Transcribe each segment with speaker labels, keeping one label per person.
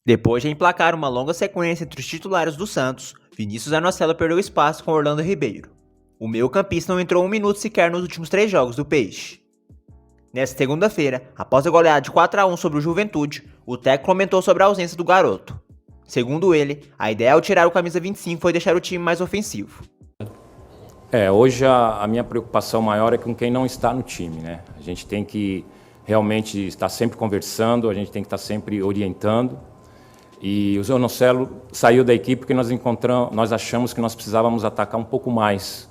Speaker 1: Depois de emplacar uma longa sequência entre os titulares do Santos, Vinícius Anocelo perdeu espaço com Orlando Ribeiro. O meio-campista não entrou um minuto sequer nos últimos 3 jogos do Peixe. Nesta segunda-feira, após a goleada de 4-1 sobre o Juventude, o técnico comentou sobre a ausência do garoto. Segundo ele, a ideia ao tirar o camisa 25 foi deixar o time mais ofensivo.
Speaker 2: Hoje a minha preocupação maior é com quem não está no time, né? A gente tem que realmente estar sempre conversando, a gente tem que estar sempre orientando. E o Zanocelo saiu da equipe porque nós achamos que nós precisávamos atacar um pouco mais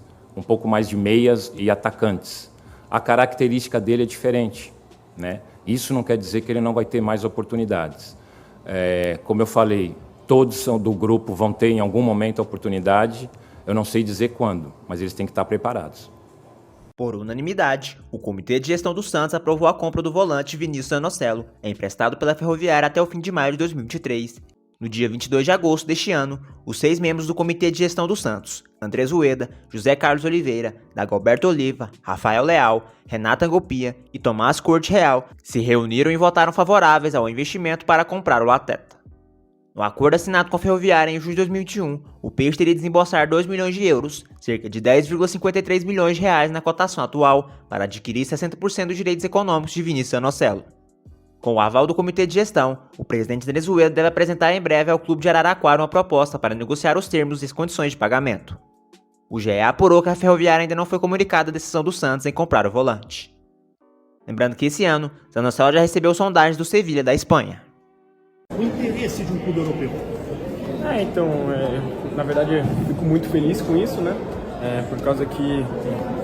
Speaker 2: de meias e atacantes. A característica dele é diferente, né? Isso não quer dizer que ele não vai ter mais oportunidades. Como eu falei, todos do grupo vão ter em algum momento a oportunidade, eu não sei dizer quando, mas eles têm que estar preparados.
Speaker 1: Por unanimidade, o Comitê de Gestão do Santos aprovou a compra do volante Vinícius Anocelo, emprestado pela Ferroviária até o fim de maio de 2023. No dia 22 de agosto deste ano, os 6 membros do Comitê de Gestão do Santos, Andrés Rueda, José Carlos Oliveira, Dagoberto Oliva, Rafael Leal, Renata Angopia e Tomás Corte Real, se reuniram e votaram favoráveis ao investimento para comprar o atleta. No acordo assinado com a Ferroviária em junho de 2021, o Peixe teria de desembolsar 2 milhões de euros, cerca de 10,53 milhões de reais na cotação atual, para adquirir 60% dos direitos econômicos de Vinícius Anocelo. Com o aval do Comitê de Gestão, o presidente Andrés Rueda deve apresentar em breve ao clube de Araraquara uma proposta para negociar os termos e as condições de pagamento. O GE apurou que a Ferroviária ainda não foi comunicada a decisão do Santos em comprar o volante. Lembrando que esse ano, Zanocelo já recebeu sondagens do Sevilha da Espanha.
Speaker 3: O interesse de um clube europeu?
Speaker 4: Na verdade, eu fico muito feliz com isso, né? Por causa que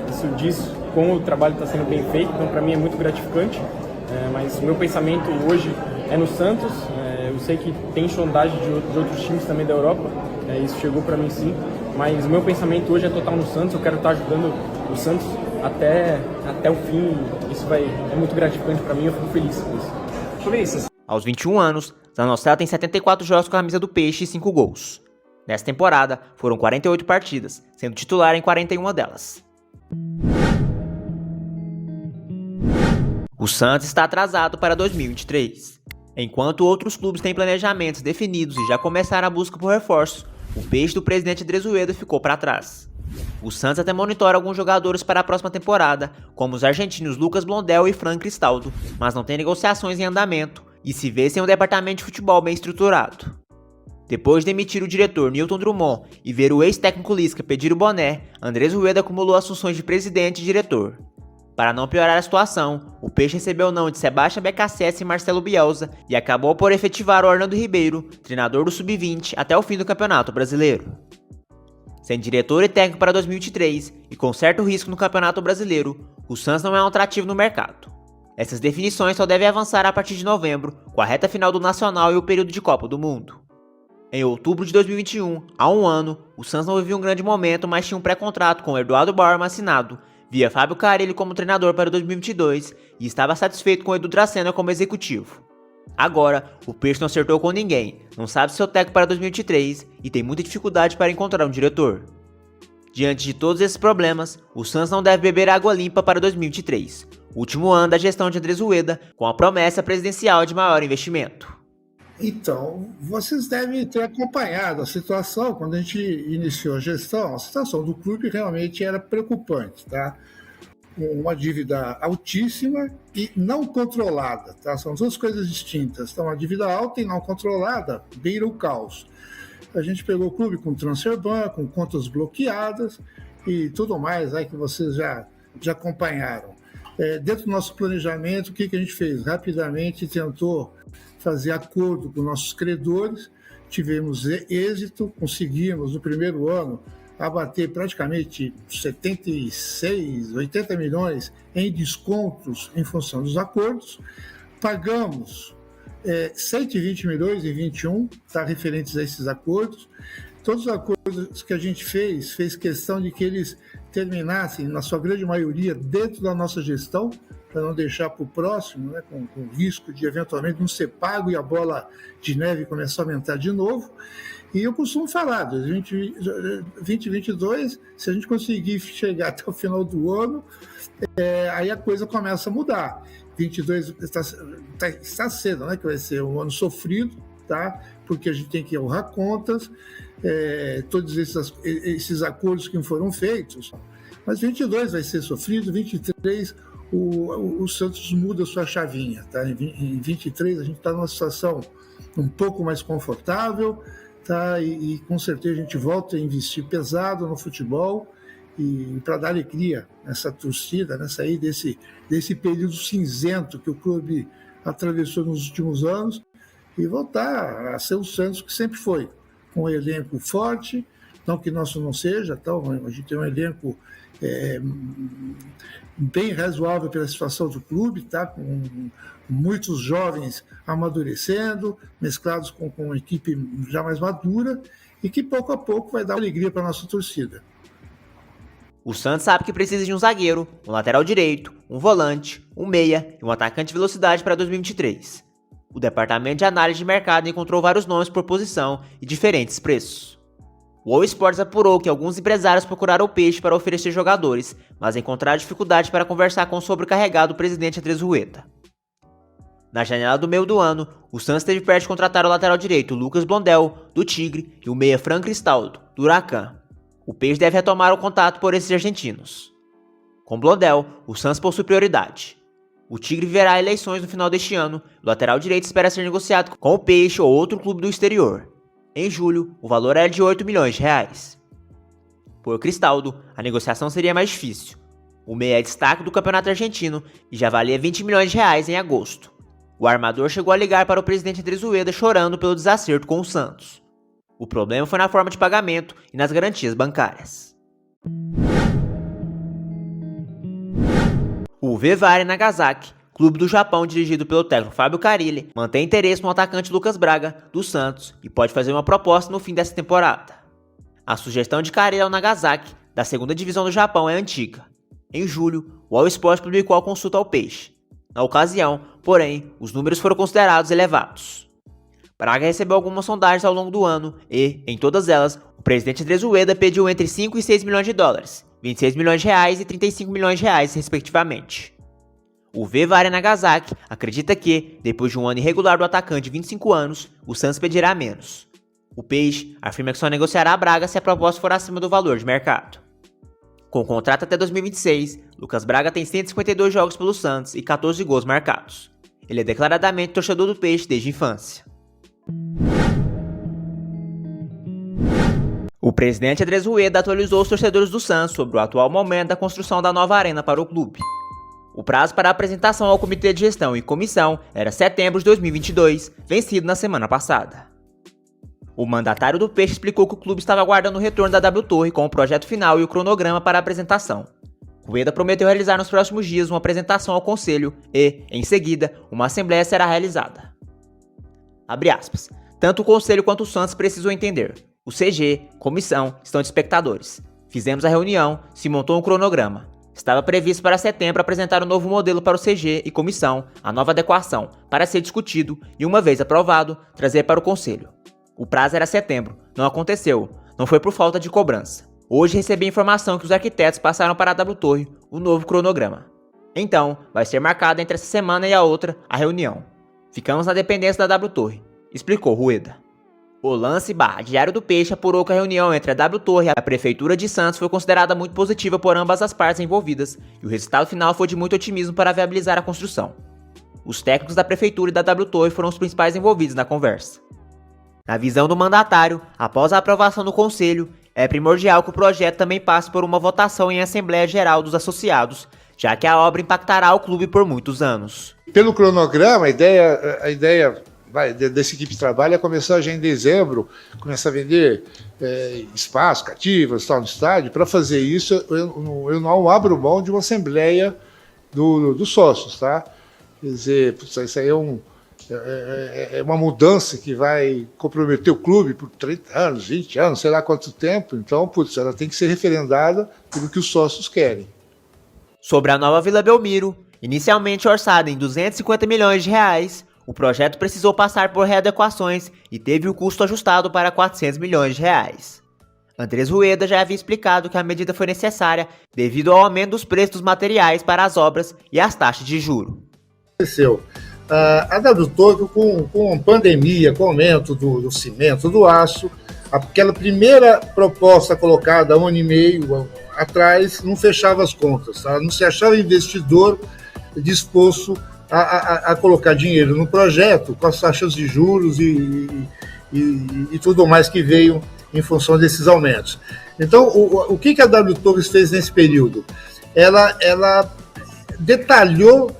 Speaker 4: isso diz como o trabalho está sendo bem feito, então para mim é muito gratificante. Mas o meu pensamento hoje é no Santos. Eu sei que tem sondagem de outros times também da Europa, isso chegou para mim sim, mas o meu pensamento hoje é total no Santos. Eu quero estar ajudando o Santos até o fim. Isso é muito gratificante para mim, eu fico feliz com isso.
Speaker 1: Aos 21 anos, Zanocelo tem 74 jogos com a camisa do Peixe e 5 gols. Nessa temporada, foram 48 partidas, sendo titular em 41 delas. O Santos está atrasado para 2023. Enquanto outros clubes têm planejamentos definidos e já começaram a busca por reforços, o Peixe do presidente Andrés Rueda ficou para trás. O Santos até monitora alguns jogadores para a próxima temporada, como os argentinos Lucas Blondel e Fran Cristaldo, mas não tem negociações em andamento e se vê sem um departamento de futebol bem estruturado. Depois de demitir o diretor Newton Drummond e ver o ex-técnico Lisca pedir o boné, Andrés Rueda acumulou as funções de presidente e diretor. Para não piorar a situação, o Peixe recebeu o não de Sebastião Becassese e Marcelo Bielsa e acabou por efetivar o Orlando Ribeiro, treinador do Sub-20, até o fim do Campeonato Brasileiro. Sem diretor e técnico para 2023 e com certo risco no Campeonato Brasileiro, o Santos não é um atrativo no mercado. Essas definições só devem avançar a partir de novembro, com a reta final do Nacional e o período de Copa do Mundo. Em outubro de 2021, há um ano, o Santos não vivia um grande momento, mas tinha um pré-contrato com o Eduardo Bauerman assinado, via Fábio Carille como treinador para 2022 e estava satisfeito com o Edu Dracena como executivo. Agora, o Peixe não acertou com ninguém, não sabe seu técnico para 2023 e tem muita dificuldade para encontrar um diretor. Diante de todos esses problemas, o Santos não deve beber água limpa para 2023, último ano da gestão de Andrés Rueda, com a promessa presidencial de maior investimento.
Speaker 3: Então, vocês devem ter acompanhado a situação. Quando a gente iniciou a gestão, a situação do clube realmente era preocupante, tá? Uma dívida altíssima e não controlada, tá? São duas coisas distintas. Então, a dívida alta e não controlada beira o caos. A gente pegou o clube com transfer ban, com contas bloqueadas e tudo mais aí que vocês já acompanharam. Dentro do nosso planejamento, o que a gente fez? Rapidamente tentou fazer acordo com nossos credores, tivemos êxito, conseguimos no primeiro ano abater praticamente 76, 80 milhões em descontos em função dos acordos, pagamos 120 milhões em 21, tá, referentes a esses acordos. Todos os acordos que a gente fez questão de que eles terminassem, na sua grande maioria, dentro da nossa gestão, para não deixar para o próximo, né, com risco de eventualmente não ser pago e a bola de neve começar a aumentar de novo. E eu costumo falar, 2022, se a gente conseguir chegar até o final do ano, aí a coisa começa a mudar. 22 está sendo, né, que vai ser um ano sofrido, tá? Porque a gente tem que honrar contas, todos esses acordos que foram feitos. Mas 22 vai ser sofrido, 23 o Santos muda sua chavinha, tá? Em 23 a gente está numa situação um pouco mais confortável, tá? E com certeza a gente volta a investir pesado no futebol e para dar alegria nessa torcida, né? Sair desse período cinzento que o clube atravessou nos últimos anos e voltar a ser o Santos que sempre foi, com um elenco forte, não que nosso não seja, então a gente tem um elenco bem razoável pela situação do clube, tá? Com muitos jovens amadurecendo, mesclados com uma equipe já mais madura e que pouco a pouco vai dar alegria para a nossa torcida.
Speaker 1: O Santos sabe que precisa de um zagueiro, um lateral direito, um volante, um meia e um atacante de velocidade para 2023. O departamento de análise de mercado encontrou vários nomes por posição e diferentes preços. O All Sports apurou que alguns empresários procuraram o Peixe para oferecer jogadores, mas encontraram dificuldade para conversar com o sobrecarregado presidente Andrés Rueda. Na janela do meio do ano, o Santos esteve perto de contratar o lateral direito Lucas Blondel, do Tigre, e o meia Fran Cristaldo, do Huracan. O Peixe deve retomar o contato por esses argentinos. Com Blondel, o Santos possui prioridade. O Tigre viverá eleições no final deste ano, o lateral direito espera ser negociado com o Peixe ou outro clube do exterior. Em julho, o valor era de 8 milhões de reais. Por Cristaldo, a negociação seria mais difícil. O meia é destaque do campeonato argentino e já valia 20 milhões de reais em agosto. O armador chegou a ligar para o presidente Andrés Rueda chorando pelo desacerto com o Santos. O problema foi na forma de pagamento e nas garantias bancárias. O Vivare Nagasaki, clube do Japão dirigido pelo técnico Fábio Carille, mantém interesse no atacante Lucas Braga, do Santos, e pode fazer uma proposta no fim dessa temporada. A sugestão de Carille ao Nagasaki, da segunda divisão do Japão, é antiga. Em julho, o All Sports publicou a consulta ao Peixe. Na ocasião, porém, os números foram considerados elevados. Braga recebeu algumas sondagens ao longo do ano e, em todas elas, o presidente Andrés Rueda pediu entre 5 e 6 milhões de dólares, 26 milhões de reais e 35 milhões de reais, respectivamente. O Vivare Nagasaki acredita que, depois de um ano irregular do atacante de 25 anos, o Santos pedirá menos. O Peixe afirma que só negociará a Braga se a proposta for acima do valor de mercado. Com contrato até 2026, Lucas Braga tem 152 jogos pelo Santos e 14 gols marcados. Ele é declaradamente torcedor do Peixe desde a infância. O presidente Andrés Rueda atualizou os torcedores do Santos sobre o atual momento da construção da nova arena para o clube. O prazo para a apresentação ao Comitê de Gestão e Comissão era setembro de 2022, vencido na semana passada. O mandatário do Peixe explicou que o clube estava aguardando o retorno da W Torre com o projeto final e o cronograma para a apresentação. Rueda prometeu realizar nos próximos dias uma apresentação ao Conselho e, em seguida, uma assembleia será realizada. Abre aspas. Tanto o Conselho quanto o Santos precisam entender. O CG, comissão, estão de espectadores. Fizemos a reunião, se montou um cronograma. Estava previsto para setembro apresentar um novo modelo para o CG e comissão, a nova adequação, para ser discutido e, uma vez aprovado, trazer para o Conselho. O prazo era setembro, não aconteceu, não foi por falta de cobrança. Hoje recebi a informação que os arquitetos passaram para a W Torre o novo cronograma. Então, vai ser marcada entre essa semana e a outra a reunião. Ficamos na dependência da W Torre, explicou Rueda. O lance Diário do Peixe apurou que a reunião entre a W Torre e a Prefeitura de Santos foi considerada muito positiva por ambas as partes envolvidas e o resultado final foi de muito otimismo para viabilizar a construção. Os técnicos da Prefeitura e da W Torre foram os principais envolvidos na conversa. Na visão do mandatário, após a aprovação do Conselho, é primordial que o projeto também passe por uma votação em Assembleia Geral dos Associados, já que a obra impactará o clube por muitos anos.
Speaker 3: Pelo cronograma, a ideia dessa equipe de trabalho é começar já em dezembro, começar a vender espaço, cativas, tal, no estádio. Para fazer isso, eu não abro mão de uma assembleia dos sócios, tá? Quer dizer, isso aí é uma mudança que vai comprometer o clube por 30 anos, 20 anos, sei lá quanto tempo. Então, ela tem que ser referendada pelo que os sócios querem.
Speaker 1: Sobre a nova Vila Belmiro, inicialmente orçada em 250 milhões de reais, o projeto precisou passar por readequações e teve o custo ajustado para 400 milhões de reais. Andrés Rueda já havia explicado que a medida foi necessária devido ao aumento dos preços dos materiais para as obras e as taxas de juros.
Speaker 3: A W Torre, com pandemia, com aumento do cimento, do aço, aquela primeira proposta colocada há 1 ano e meio atrás não fechava as contas, tá? Não se achava investidor disposto a colocar dinheiro no projeto com as taxas de juros e tudo mais que veio em função desses aumentos. Então, o que a W Torres fez nesse período? Ela detalhou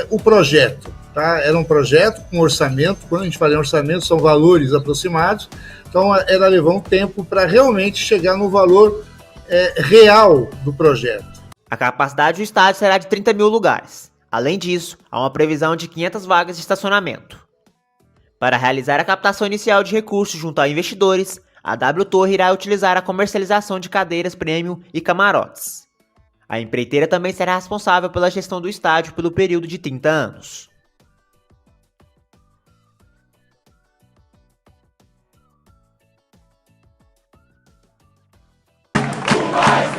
Speaker 3: o projeto. Tá? Era um projeto com orçamento. Quando a gente fala em orçamento, são valores aproximados. Então, ela levou um tempo para realmente chegar no valor real do projeto.
Speaker 1: A capacidade do estádio será de 30 mil lugares. Além disso, há uma previsão de 500 vagas de estacionamento. Para realizar a captação inicial de recursos junto a investidores, a W Torre irá utilizar a comercialização de cadeiras premium e camarotes. A empreiteira também será responsável pela gestão do estádio pelo período de 30 anos.
Speaker 5: Mais